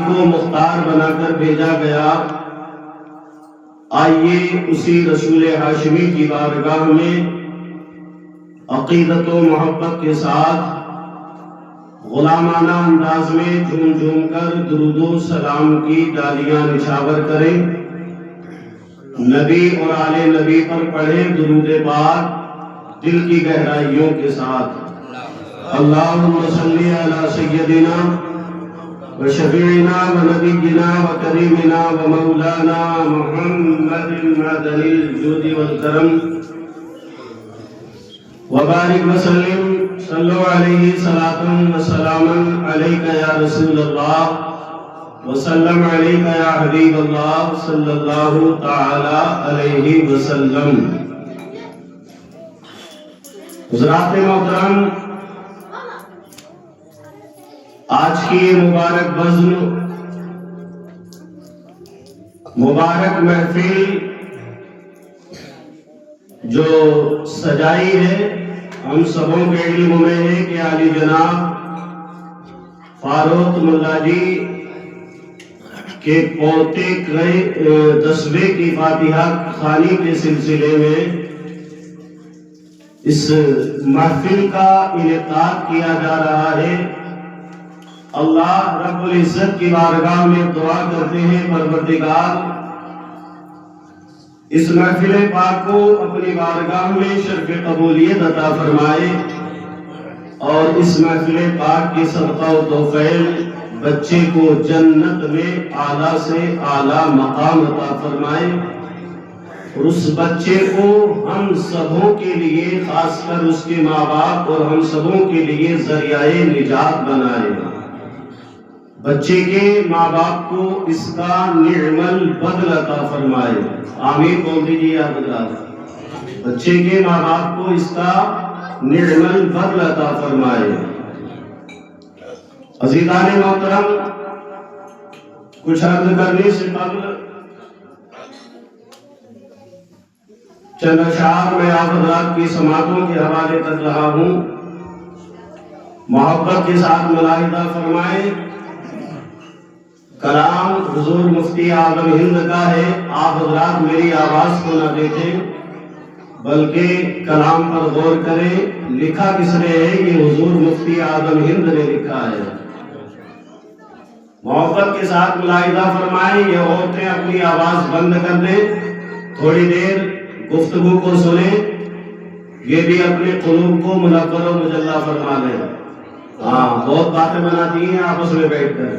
کو مختار بنا کر بھیجا گیا، آئیے اسی رسول ہاشمی کی بارگاہ میں عقیدت و محبت کے ساتھ غلامانہ انداز میں جھوم جھوم کر درود و سلام کی ڈالیاں نچھاور کریں، نبی اور آل نبی پر پڑھیں درود پاک دل کی گہرائیوں کے ساتھ۔ اللہم صلی علی سیدنا و شفیعنا و نبینا و کریمنا و مولانا محمد معدن الجود والکرم وبارک وسلم صلو علیہ صلاة و سلاما علیک یا رسول اللہ وسلم علیک یا حبیب اللہ صلی اللہ تعالی علیہ وسلم۔ حضرات محترم، آج کی یہ مبارک بزم، مبارک محفل جو سجائی ہے، ہم سبوں کے علم میں ہے کہ عالی جناب فاروق ملا جی کے پوتے 10ویں کی فاتحہ خوانی کے سلسلے میں اس محفل کا انعقاد کیا جا رہا ہے۔ اللہ رب العزت کی بارگاہ میں دعا کرتے ہیں، پروردگار اس محفل پاک کو اپنی بارگاہ میں شرف قبولیت عطا فرمائے، اور اس محفل پاک کی صدقہ و توفیل بچے کو جنت میں اعلیٰ سے اعلیٰ مقام عطا فرمائے، اور اس بچے کو ہم سبوں کے لیے، خاص کر اس کے ماں باپ اور ہم سبوں کے لیے ذریعہ نجات بنائے، بچے کے ماں باپ کو اس کا نعم البدل عطا فرمائے۔ آمین بول دیجیے آپ حضرات۔ بچے کے ماں باپ کو اس کا نعم البدل عطا فرمائے۔ عزیزان محترم، کچھ عرض کرنے سے قبل چند اشعار میں آپ حضرات کی سماعتوں کے حوالے کر رہا ہوں، محبت کے ساتھ ملاحظہ فرمائیں۔ کلام حضور مفتی اعظم ہند کا ہے، آپ حضرات میری آواز کو نہ دیکھیں بلکہ کلام پر غور کریں۔ لکھا کس نے ہے؟ یہ حضور مفتی اعظم ہند نے لکھا ہے۔ محبت کے ساتھ ملاحظہ فرمائیں، یہ عورتیں اپنی آواز بند کر دیں، تھوڑی دیر گفتگو کو سنیں، یہ بھی اپنے قلوب کو منور و مجلہ فرما لیں۔ ہاں، بہت باتیں بناتی ہیں آپس میں بیٹھ کر۔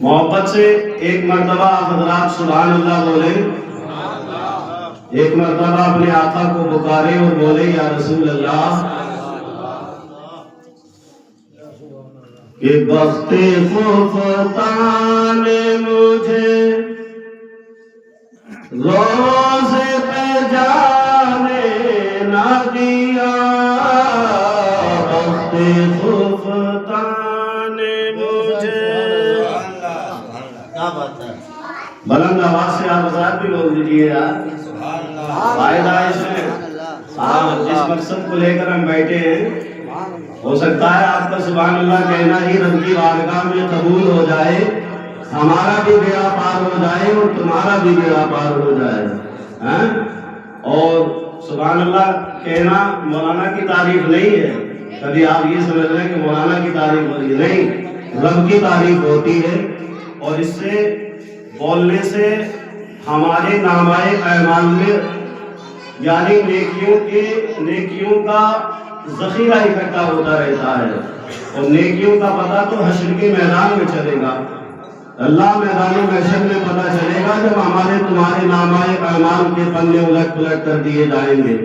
محبت سے ایک مرتبہ آپ حضرات سبحان اللہ بولیں، ایک مرتبہ اپنے آقا کو پکارے اور بولے یا رسول اللہ، کہ بخت خفتان نے مجھے روزے پہ جانے نہ دیا، بخت خفتان نے مجھے۔ بلند آواز سے آپ حضرات بھی بول دیجیے یار، فائدہ اس میں۔ ہاں، جس مقصد کو لے کر ہم بیٹھے ہیں، ہو سکتا ہے آپ کا سبحان اللہ کہنا ہی رب کی بارگاہ میں قبول ہو جائے، ہمارا بھی بیڑا پار ہو جائے اور تمہارا بھی بیڑا پار ہو جائے۔ اور سبحان اللہ کہنا مولانا کی تعریف نہیں ہے، کبھی آپ یہ سمجھ رہے ہیں کہ مولانا کی تعریف ہو رہی ہے، نہیں، رب کی تعریف ہوتی ہے، اور اس سے بولنے سے ہمارے نامۂ اعمال میں یعنی نیکیوں کا ذخیرہ اکٹھا ہوتا رہتا ہے، اور نیکیوں کا پتہ تو حشر کے میدان میں چلے گا، اللہ میدان محشر میں پتہ چلے گا جب ہمارے تمہارے نامۂ اعمال کے پنے الٹ پلٹ کر دیے جائیں گے،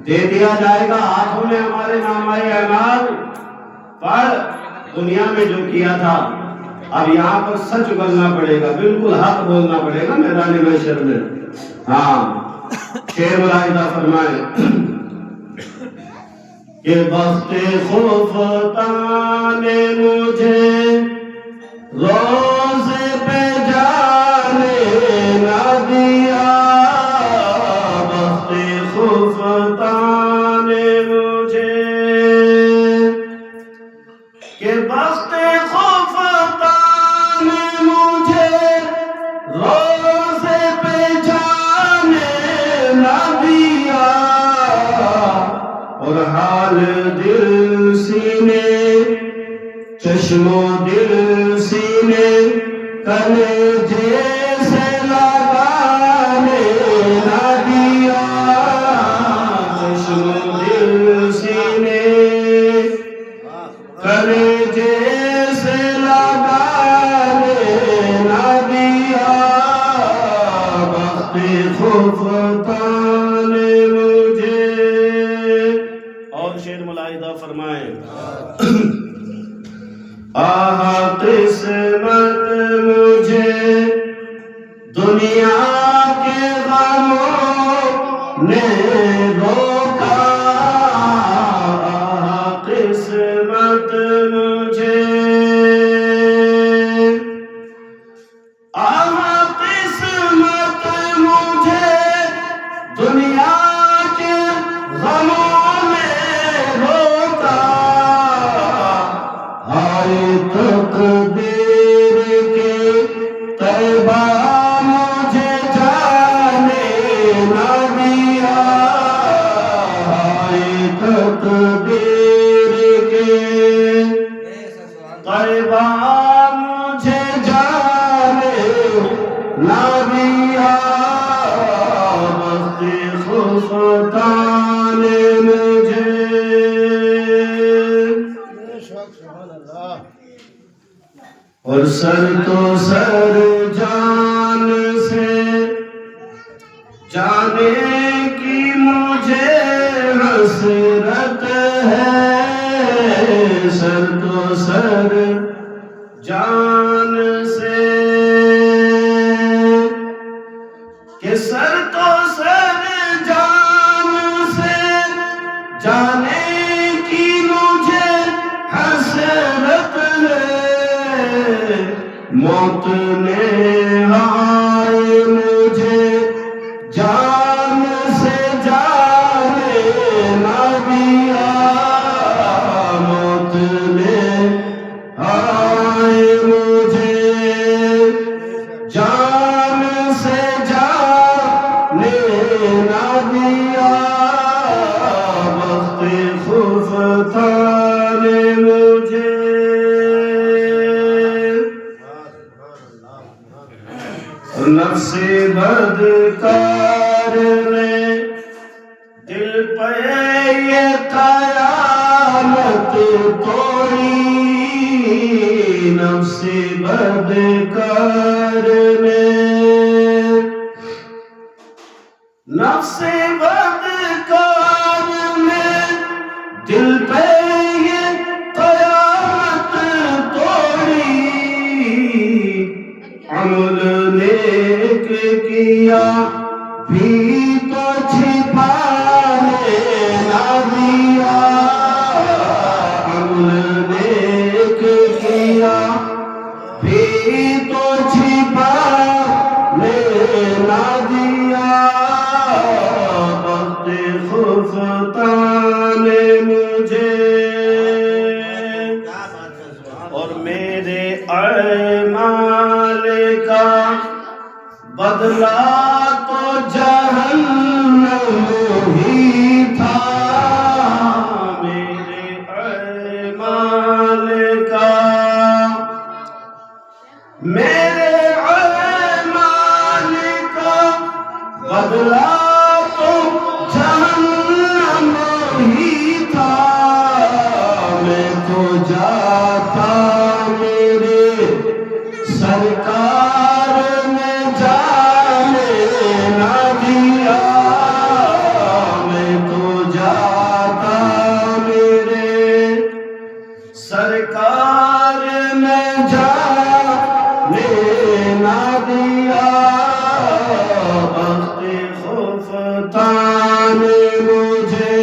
دے دیا جائے گا ہاتھوں میں ہمارے نامۂ اعمال پر دنیا میں جو کیا تھا، اب یہاں پر سچ بولنا پڑے گا، بالکل حق بولنا پڑے گا میدان محشر میں۔ ہاں، شعر ملاحظہ فرمائیں کہ بخت خفتان نے مجھے روزے پہ جانے نہ دیا، بخت خفتان نے مجھے، کہ بخت وقت خفتان مجھے روزے پہ جانے نہ دیا، اور حال دل سینے چشم و دل سینے کلیجے سے لگانے نہ دیا، چشم و دل سینے کلیجے سے لگانے نہ دیا، وقت خفتان مجھے۔ اور شعر ملاحظہ فرمائیں، آہ قسمت مجھے دنیا کے غموں نے روکا، آہ قسمت مجھے، آہ قسمت مجھے دنیا کے غموں نے روکا، ہائے تقدیر کے طیبہ مجھے جانے نہ دیا، ہائے تقدیر کے طیبہ مجھے جانے نہ دیا، وقت خفتان مجھے۔ اور سر تو سر جان سے جانے کی مجھے حسرت ہے، سر تو سر جان سے، کہ سر تو سر جان سے جانے کی مجھے حسرت ہے، موت نے ہائے مجھے جان سے جانے نہ دیا، موت نے ہائے مجھے جان سے جانے نہ دیا، وقت خفتان مجھے۔ نفس بدکار نے دل پہ یہ قیامت توڑی، نفس بدکار نے، نفس بدکار نے دل پہ یہ قیامت توڑی، عمل نیک کیا بھی تو چھپانے نہ دیا، عمل نیک کیا بھی تو چھپانے نہ دیا، وقت خفتان مجھے۔ اور میرے اعمال کا بدلہ تو جہنم ہی تھا، میرے اعمال کا، میرے اعمال کا بدلہ تو جہنم ہی تھا، میں تو جاتا میرے سرکار نے جانے نہ دیا، میں تو جاتا میرے سرکار نے جانے نہ دیا، وقت خفتان مجھے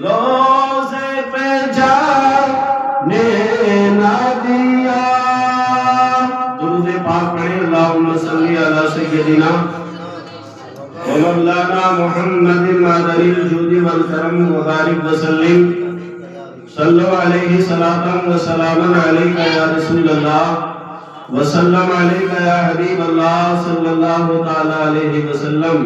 روزے پہ جانے نہ دیا۔ درود پاک پڑھیں، اللہم صلی علی سیدنا ومولانا محمد مادری الجود والکرم وبارک وسلم صلو علیہ صلاۃ و سلام علیکہ یا رسول اللہ وسلم علیکہ یا حبیب اللہ صلی اللہ تعالی علیہ وسلم۔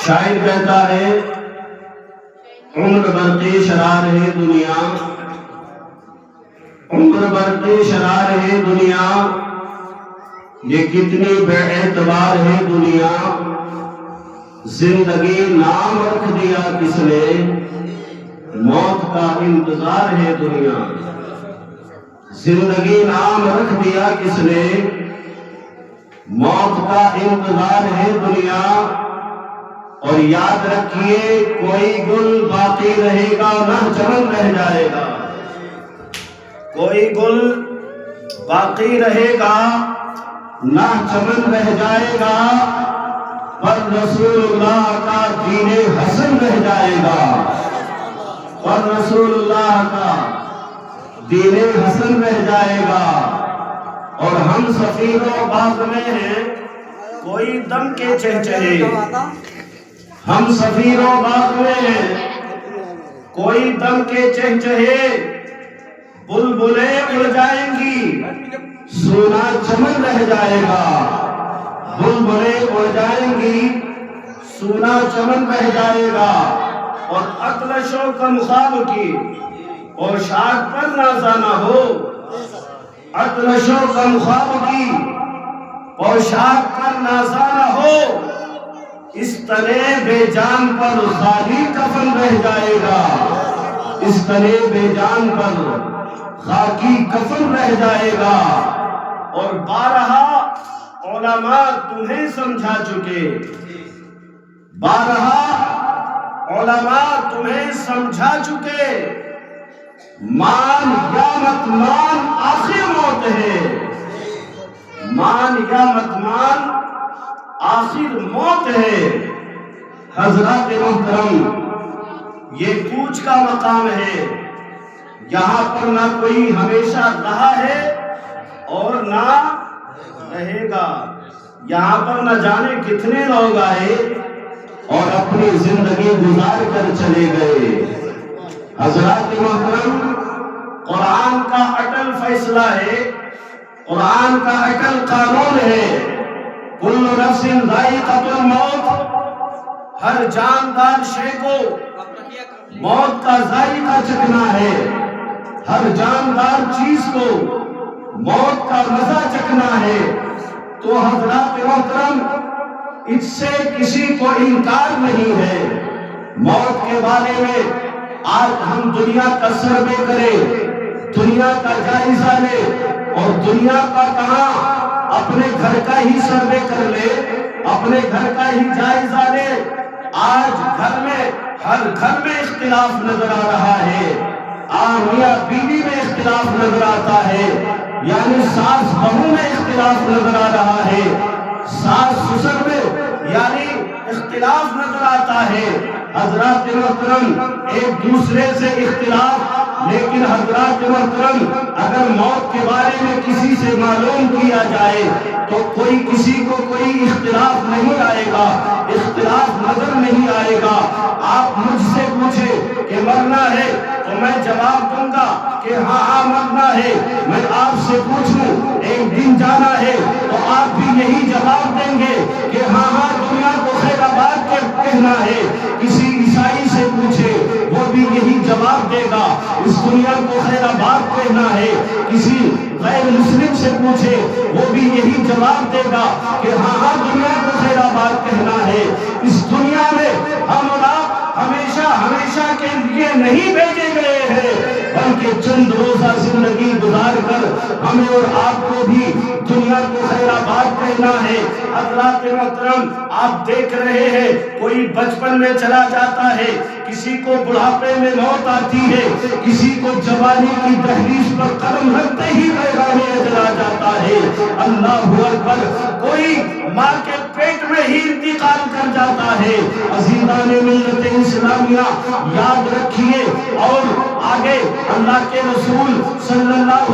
شاعر کہتا ہے عمر برقی شرار ہے دنیا، عمر برقی شرار ہے دنیا، یہ کتنی بے اعتبار ہے دنیا، زندگی نام رکھ دیا کس نے، موت کا انتظار ہے دنیا، زندگی نام رکھ دیا کس نے، موت کا انتظار ہے دنیا۔ اور یاد رکھیے کوئی گل باقی رہے گا نہ چمن رہ جائے گا، کوئی گل باقی رہے گا نہ چمن رہ جائے گا، پر رسول اللہ کا دین حسن رہ جائے گا، پر رسول اللہ کا دین حسن رہ جائے گا۔ اور ہم سفیر و باغ میں ہیں کوئی دم کے چہچہے، ہم سفیر و باغ میں ہیں کوئی دم کے چہچہے، بلبلیں اڑ جائیں گی سونا چمن رہ جائے گا، بلبلیں اڑ جائیں گی سونا چمن رہ جائے گا۔ اور اطلس و کمخاب کی پوشاک پر نازا نہ ہو، اطلس و کمخاب کی پوشاک پر نازا نہ ہو، اس تنے بے جان پر خالی کفن رہ جائے گا، اس تنے بے جان پر خاکی کفن رہ جائے گا۔ اور بارہا علماء تمہیں سمجھا چکے، بارہا علماء تمہیں سمجھا چکے، مان یا مت مان آخر موت ہے، مان یا مت مان آخر موت ہے۔ حضرات محترم، یہ کوچ کا مقام ہے، یہاں پر نہ کوئی ہمیشہ رہا ہے اور نہ رہے گا، یہاں پر نہ جانے کتنے لوگ آئے اور اپنی زندگی گزار کر چلے گئے۔ حضرات محترم، قرآن کا اٹل فیصلہ ہے، قرآن کا اٹل قانون ہے، کل نفس ذائقۃ الموت، ہر جاندار شے کو موت کا ذائقہ چکھنا ہے، ہر جاندار چیز کو موت کا مزہ چکھنا ہے۔ تو حضرات محترم، اس سے کسی کو انکار نہیں ہے۔ موت کے بارے میں آج ہم دنیا کا سروے کریں، دنیا کا جائزہ لیں، اور دنیا کا کہاں اپنے گھر کا ہی سروے کر لے، اپنے گھر کا ہی جائزہ لے۔ آج گھر میں ہر گھر میں اختلاف نظر آ رہا ہے، میاں بیوی میں اختلاف نظر آتا ہے، یعنی ساس بہو میں اختلاف نظر آ رہا ہے، ساس سسر میں یعنی اختلاف نظر آتا ہے۔ حضرات محترم، ایک دوسرے سے اختلاف، لیکن حضرات محترم اگر موت کے بارے میں کسی سے معلوم کیا جائے تو کوئی کسی کو کوئی اختلاف نہیں آئے گا، اختلاف نظر نہیں آئے گا۔ آپ مجھ سے پوچھیں کہ مرنا ہے تو میں جواب دوں گا کہ ہاں ہاں مرنا ہے۔ میں آپ سے پوچھوں ایک دن جانا ہے تو آپ بھی یہی جواب دیں گے کہ ہاں ہاں دنیا کو خیر آباد کہنا ہے۔ کسی عیسائی سے پوچھے وہ بھی یہی جواب دے گا، اس دنیا کو خیر آباد کہنا ہے۔ کسی غیر مسلم سے پوچھے وہ بھی یہی جواب دے گا کہ ہاں ہاں دنیا کو خیر آباد کہنا ہے۔ اس دنیا میں ہم اور آپ ہمیشہ ہمیشہ کے لیے نہیں بھیجے گئے ہیں، بلکہ چند روزہ زندگی گزار کر ہمیں اور آپ کو بھی دنیا کو خیر آباد کہنا ہے۔ حضرات محترم، آپ دیکھ رہے ہیں کوئی بچپن میں چلا جاتا ہے، کسی کو بڑھاپے میں موت آتی ہے، کسی کو جوانی کی دہلیز پر قدم رکھتے ہی میدان اجل آ جاتا ہے۔ اللہ اکبر، کوئی ماں کے پیٹ میں ہی انتقال کر جاتا ہے۔ عزیزان ملت اسلامیہ، یاد رکھیے اور آگے اللہ کے رسول صلی اللہ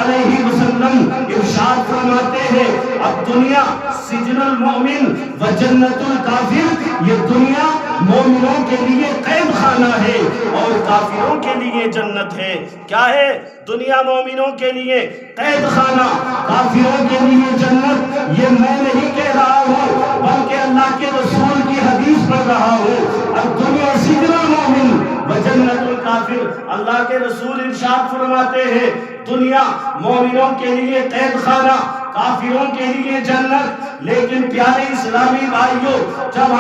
علیہ وسلم ارشاد فرماتے ہیں، اب دنیا سجن المؤمن و جنت الکافر، یہ دنیا مومنوں کے لیے قید خانہ ہے اور کافروں کے لیے جنت ہے۔ کیا ہے؟ دنیا مومنوں کے لیے قید خانہ، کافروں کے لیے جنت۔ یہ میں نہیں کہہ رہا ہوں بلکہ اللہ کے رسول کی حدیث پڑھ رہا ہوں۔ الدنیا سجن المومن وجنت الکافر۔ اللہ کے رسول ارشاد فرماتے ہیں دنیا مومنوں کے لیے قید خانہ، کافروں کے لیے جنت۔ لیکن پیارے اسلامی بھائیوں، جب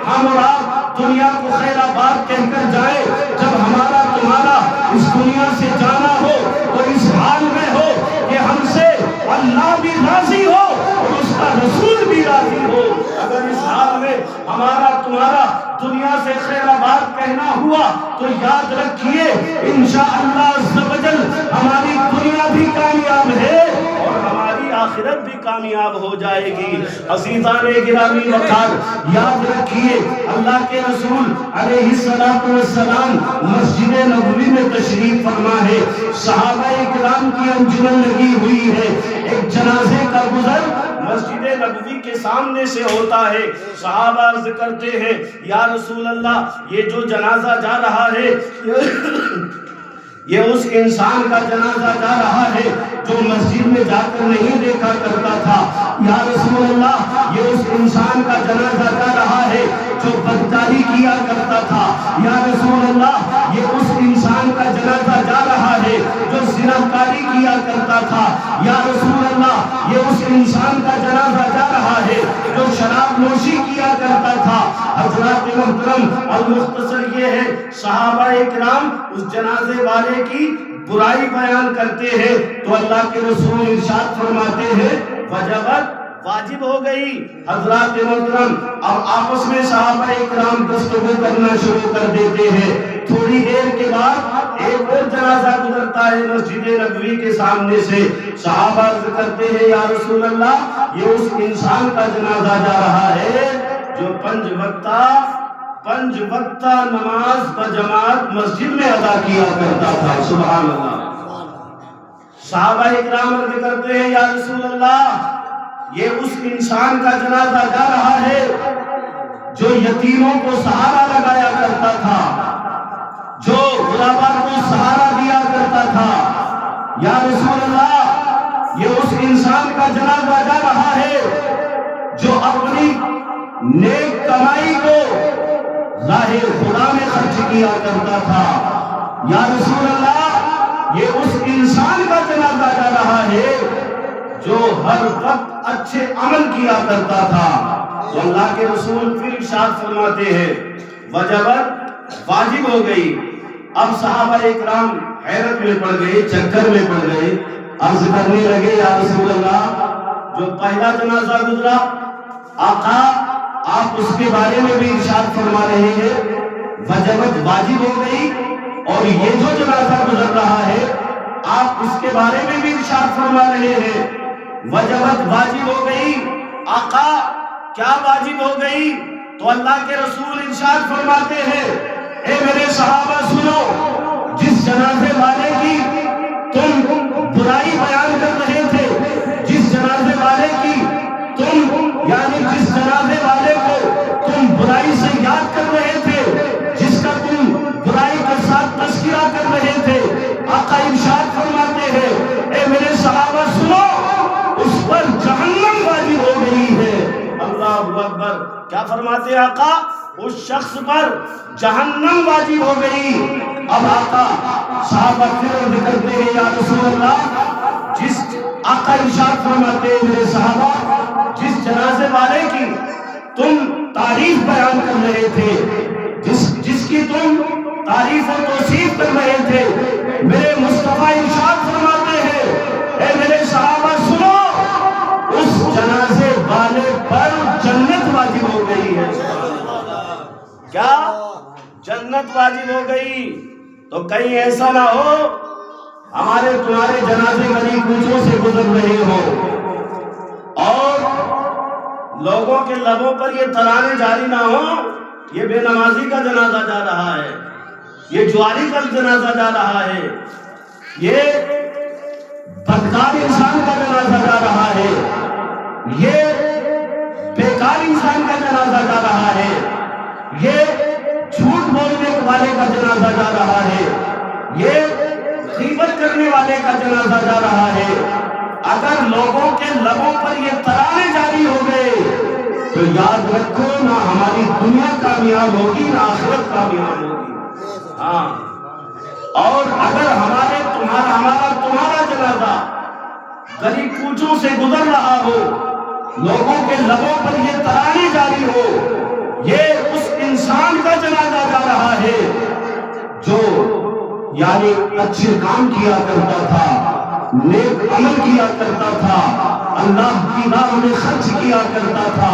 ہم اور آپ دنیا کو خیر آباد کہہ کر جائیں، جب ہمارا تمہارا اس دنیا سے جانا ہو تو اس حال میں ہو کہ ہم سے اللہ بھی راضی ہو اور اس کا رسول بھی راضی ہو۔ اگر اس حال میں ہمارا تمہارا دنیا سے خیر آباد کہنا ہوا تو یاد رکھیے انشاءاللہ عز و جل ہماری دنیا بھی کامیاب ہے اور ہماری آخرت بھی کامیاب ہو جائے گی۔ عزیزان گرامی وقار، یاد رکھیے اللہ کے رسول علیہ السلام مسجد نبوی میں تشریف فرما ہے، صحابہ اکرام کی انجمن لگی ہوئی ہے، ایک جنازے کا گزر مسجد نبوی کے سامنے سے ہوتا ہے۔ صحابہ عرض کرتے ہیں یا رسول اللہ، یہ جو جنازہ جا رہا ہے یہ اس انسان کا جنازہ جا رہا ہے جو مسجد میں جا کر نہیں دیکھا کرتا تھا۔ یا رسول اللہ، یہ اس انسان کا جنازہ جا رہا ہے جو بدکاری کیا کرتا تھا۔ یا رسول اللہ، یہ اس انسان کا جنازہ جا رہا ہے جو زناکاری کیا کرتا تھا۔ یا رسول اللہ، یہ اس انسان کا جنازہ جا رہا ہے جو شراب نوشی کیا کرتا تھا۔ حضرات محترم، المختصر یہ ہے صحابہ اکرام اس جنازے والے کی برائی بیان کرتے ہیں تو اللہ کے رسول ارشاد فرماتے ہیں وجبت، واجب ہو گئی۔ حضرات محترم، اب آپس میں صحابہ اکرام گفتگو کرنا شروع کر دیتے ہیں۔ تھوڑی دیر کے بعد ایک اور جنازہ گزرتا ہے مسجد نبوی کے سامنے سے۔ صحابہ عرض کرتے ہیں یا رسول اللہ، یہ اس انسان کا جنازہ جا رہا ہے جو پنج وقتہ نماز بجماعت مسجد میں ادا کیا کرتا تھا۔ سبحان اللہ۔ صحابہ اکرام عرض کرتے ہیں یا رسول اللہ، یہ اس انسان کا جنازہ جا رہا ہے جو یتیموں کو سہارا لگایا کرتا تھا، جو غربا کو سہارا دیا کرتا تھا۔ یا رسول اللہ، یہ اس انسان کا جنازہ جا رہا ہے جو اپنی نیک کمائی کو راہ خدا میں خرچ کیا کرتا تھا۔ یا رسول اللہ، یہ اس انسان کا جنازہ جا رہا ہے جو ہر وقت اچھے عمل کیا کرتا تھا۔ تو اللہ کے رسول پھر ارشاد فرماتے ہیں وجبت، واجب ہو گئی۔ اب صحابہ اکرام حیرت میں پڑ گئے، چکر میں پڑ گئے، عرض کرنے لگے یا رسول اللہ، جو پہلا جنازہ گزرا آقا آپ اس کے بارے میں بھی ارشاد فرما رہے ہیں وجبت، واجب ہو گئی، اور یہ جو جنازہ گزر رہا ہے آپ اس کے بارے میں بھی ارشاد فرما رہے ہیں وجبت، واجب ہو گئی۔ آقا کیا واجب ہو گئی؟ تو اللہ کے رسول ارشاد فرماتے ہیں اے میرے صحابہ سنو، جس جنازے والے کی تم برائی بیان کر رہے تھے، جس جنازے والے کی یعنی جس جنازے والے کو تم برائی سے یاد کر رہے تھے، جس کا تم برائی کے ساتھ تذکرہ کر رہے تھے، آقا ارشاد فرماتے ہیں اے میرے صحابہ سنو، اس پر جہنم واجب ہو گئی ہے۔ اللہ اکبر! کیا فرماتے ہیں آقا؟ اس شخص پر جہنم واجب ہو گئی۔ اب آقا صحابہ پھر کرتے ہیں یا رسول اللہ، جس آقا ارشاد فرماتے ہیں میرے صحابہ، جس جنازے والے کی تم تعریف بیان کر رہے تھے، جس کی تم تعریف و توصیف کر رہے تھے، میرے مصطفیٰ ارشاد فرماتے ہیں اے میرے صحابہ سنو، اس جنازے والے پر جنت واجب ہو گئی ہے۔ کیا جنت واجب ہو گئی؟ تو کہیں ایسا نہ ہو ہمارے تمہارے جنازے گلی کوچوں سے گزر رہے ہو اور لوگوں کے لبوں پر یہ ترانے جاری نہ ہو یہ بے نمازی کا جنازہ جا رہا ہے، یہ جواری کا جنازہ جا رہا ہے، یہ بدکار انسان کا جنازہ جا رہا ہے، یہ بیکار انسان کا جنازہ جا رہا ہے، یہ والے کا جنازہ جا رہا ہے، یہ غیبت کرنے والے کا جنازہ جا رہا ہے۔ اگر لوگوں کے لبوں پر یہ ترانے جاری ہو گئے تو یاد رکھو نہ ہماری دنیا کامیاب ہوگی نہ آخرت کامیاب ہوگی۔ ہاں، اور اگر تمہارا جنازہ گلی کوچوں سے گزر رہا ہو، لوگوں کے لبوں پر یہ ترانے جاری ہو، یہ اس انسان کا جنازہ جا رہا ہے جو یعنی اچھے کام کیا کرتا تھا، نیک عمل کیا کرتا تھا، اللہ کی راہ میں خرچ کیا کرتا تھا،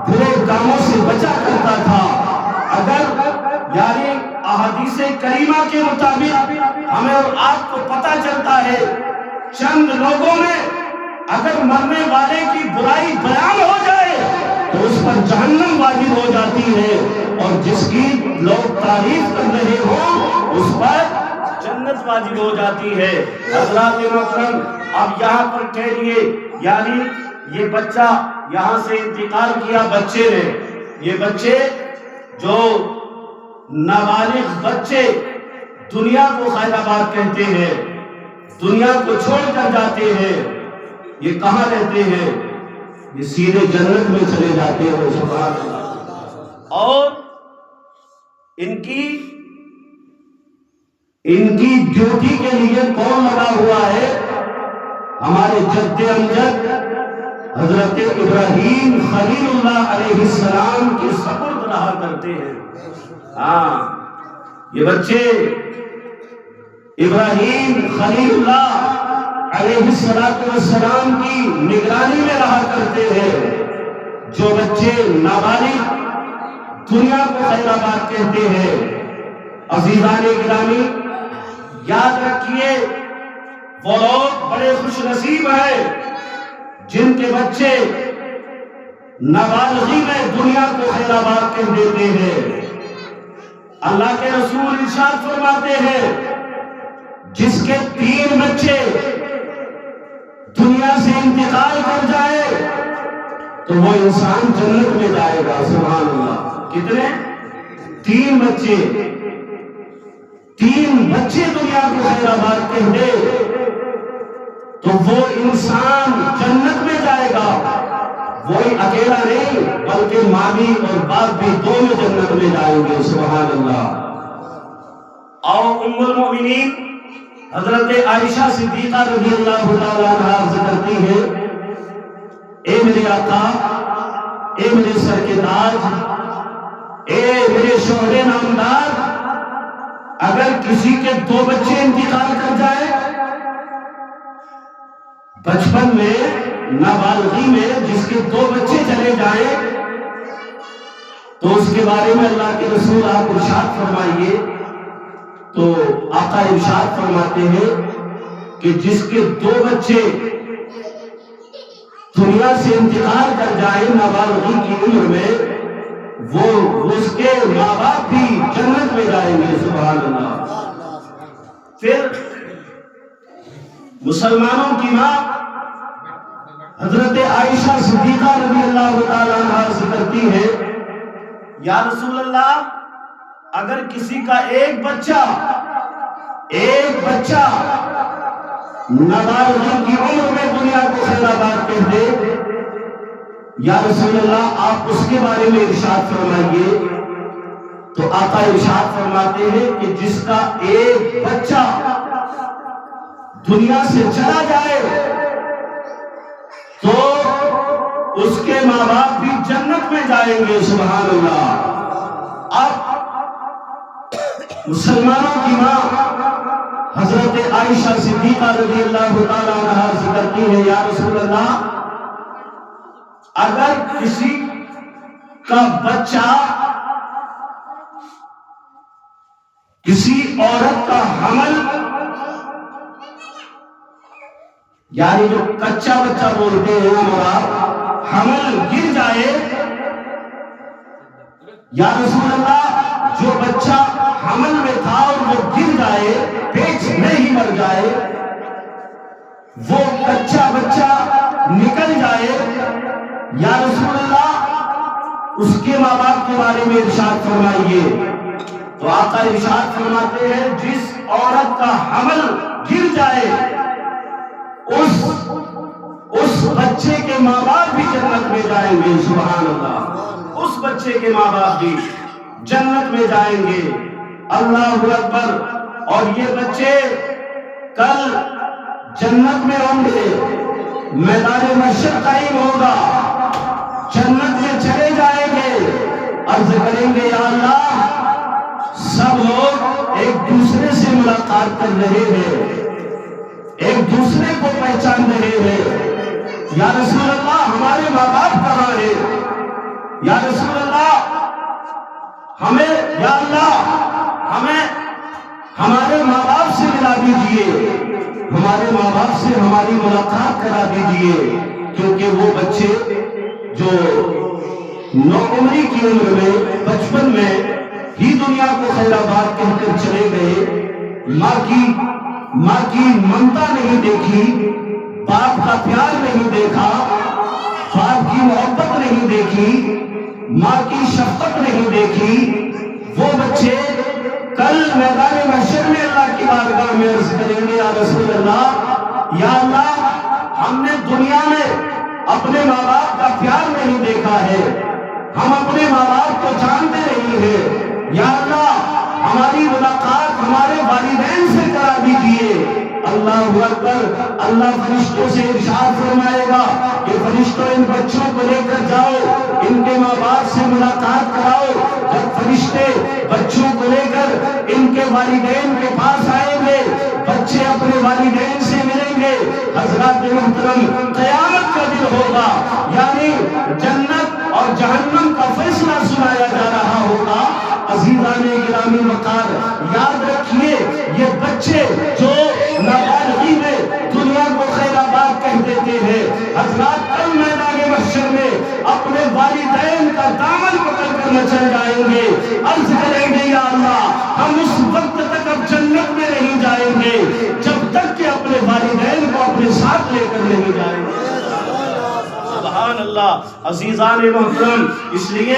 برے کاموں سے بچا کرتا تھا۔ اگر یعنی احادیث کریمہ کے مطابق ہمیں اور آپ کو پتہ چلتا ہے چند لوگوں میں اگر مرنے والے کی برائی بیان ہو جائے تو اس پر جہنم واجب ہو جاتی ہے، اور جس کی لوگ تعریف کر رہے ہوں اس پر جنت واجب ہو جاتی ہے۔ حضرات محترم، اب یہاں پر کہہ لیے یعنی یہ بچہ یہاں سے انتقال کیا، بچے نے، یہ بچے جو نابالغ بچے دنیا کو خیر آباد کہتے ہیں، دنیا کو چھوڑ کر جاتے ہیں، یہ کہاں رہتے ہیں؟ یہ سیدھے جنت میں چلے جاتے ہیں۔ سبحان اللہ۔ اور ان کی ڈیوٹی کے لیے کون لگا ہوا ہے؟ ہمارے جد امجد حضرت ابراہیم خلیل اللہ علیہ السلام کے سپرد رہا کرتے ہیں۔ ہاں، یہ بچے ابراہیم خلیل اللہ علیہ السلام کی نگرانی میں رہا کرتے ہیں۔ جو بچے نابالغ دنیا کو خیر آباد کہتے ہیں، عزیزان گرامی یاد رکھیے وہ لوگ بڑے خوش نصیب ہیں جن کے بچے نابالغی میں دنیا کو خیر آباد کہہ دیتے ہیں۔ اللہ کے رسول ارشاد فرماتے ہیں جس کے 3 بچے دنیا سے انتقال کر جائے تو وہ انسان جنت میں جائے گا۔ سبحان اللہ۔ کتنے؟ 3 بچے، 3 بچے دنیا کو خیر آباد کہہ دے تو وہ انسان جنت میں جائے گا۔ وہی اکیلا نہیں بلکہ ماں بھی اور باپ بھی دونوں جنت میں جائیں گے۔ سبحان اللہ۔ اور ام المؤمنین حضرت عائشہ صدیقہ رضی اللہ تعالی عنہا عرض کرتی ہے، اے میرے آقا، اے میرے سر کے تاج، اے میرے شوہر نامدار، اگر کسی کے 2 بچے انتقال کر جائے بچپن میں، نابالغی میں، جس کے 2 بچے چلے جائیں تو اس کے بارے میں اللہ کے رسول آپ ارشاد فرمائیے۔ تو آقا ارشاد فرماتے ہیں کہ جس کے 2 بچے دنیا سے انتقال کر جائیں نابالغی کی عمر میں، وہ اس کے ماں باپ بھی جنت میں جائیں گے۔ سبحان اللہ۔ پھر مسلمانوں کی ماں حضرت عائشہ صدیقہ رضی اللہ تعالیٰ عنہا عرض کرتی ہے، یا رسول اللہ، اگر کسی کا ایک بچہ نابالغی کی عمر میں دنیا کو خیر آباد کہہ دے، یا رسول اللہ آپ اس کے بارے میں ارشاد فرمائیے۔ تو آقا ارشاد فرماتے ہیں کہ جس کا ایک بچہ دنیا سے چلا جائے تو اس کے ماں باپ بھی جنت میں جائیں گے۔ سبحان اللہ۔ اب مسلمانوں کی ماں حضرت عائشہ صدیقہ رضی اللہ تعالیٰ عنہا عرض کرتی ہے، یا رسول اللہ، اگر کسی کا بچہ کسی عورت کا حمل، یعنی جو کچا بچہ بولتے ہیں مراد، حمل گر جائے، یا رسول اللہ جو بچہ حمل میں تھا اور وہ گر جائے، پیٹ میں ہی مر جائے، وہ کچا بچہ نکل جائے، یا رسول اللہ اس کے ماں باپ کے بارے میں ارشاد فرمائیے۔ تو آقا ارشاد فرماتے ہیں جس عورت کا حمل گر جائے اس بچے کے ماں باپ بھی جنت میں جائیں گے. سبحان اللہ. اس بچے کے ماں باپ بھی جنت میں جائیں گے. اللہ اکبر. اور یہ بچے کل جنت میں ہوں گے. میدان محشر قائم ہوگا. جنت میں چلے جائیں گے. عرض کریں گے یا اللہ سب لوگ ایک دوسرے سے ملاقات کر رہے ہیں, ایک دوسرے کو پہچان رہے ہیں. یا رسول اللہ ہمارے ماں باپ کہاں ہے؟ یا رسول اللہ ہمیں یا اللہ ہمیں ہمارے ماں باپ سے ملا دیجئے, ہمارے ماں باپ سے ہماری ملاقات کرا دیجئے. کیونکہ وہ بچے جو نوعمری کی عمر میں بچپن میں ہی دنیا کو خیر آباد کہہ کر چلے گئے, ماں کی ممتا نہیں دیکھی, باپ کا پیار نہیں دیکھا, باپ کی محبت نہیں دیکھی, ماں کی شفقت نہیں دیکھی, وہ بچے کل میدان محشر میں اللہ کی بارگاہ میں عرض کریں گے یا رسول اللہ یا اللہ ہم نے دنیا میں اپنے ماں باپ کا پیار نہیں دیکھا ہے, ہم اپنے ماں باپ کو جانتے نہیں ہیں. یا اللہ ہماری ملاقات ہمارے والدین سے کرا دیجئے. اللہ اکبر. اللہ فرشتوں سے ارشاد فرمائے گا کہ فرشتوں ان بچوں کو لے کر جاؤ, ان کے ماں باپ سے ملاقات کراؤ. جب فرشتے بچوں کو لے کر ان کے والدین کے پاس آئیں گے, بچے اپنے والدین سے ملیں گے. حضرات محترم قیامت کا دن ہوگا, یعنی جنت اور جہنم کا فیصلہ سنایا جا رہا ہوگا. عزیزان گرامی وقار یاد رکھیے یہ بچے جو نابالغی میں دنیا کو خیر آباد کہہ دیتے ہیں, حضرات کل میدان محشر میں اپنے والدین کا دامن پکڑ کر نہ چل جائیں گے. عرض کریں گے یا اللہ ہم اس وقت تک اب جنت میں نہیں جائیں گے جب تک کہ اپنے والدین کو اپنے ساتھ لے کر نہیں جائیں گے. سبحان اللہ. عزیزان محترم اس لیے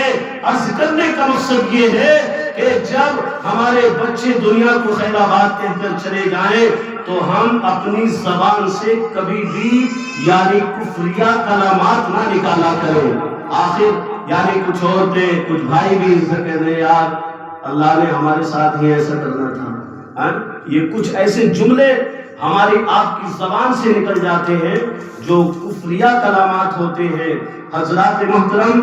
عرض کرنے کا مقصد یہ ہے کہ جب ہمارے بچے دنیا کو خیر آباد کہہ کر چلے جائیں تو ہم اپنی زبان سے کبھی بھی یعنی کفریہ کلمات نہ نکالا کریں. آخر یعنی کچھ عورتیں کچھ بھائی بھی کہتے ہیں یار اللہ نے ہمارے ساتھ ہی ایسا کرنا تھا. یہ کچھ ایسے جملے ہماری آپ کی زبان سے نکل جاتے ہیں جو کفریہ کلمات ہوتے ہیں. حضرات محترم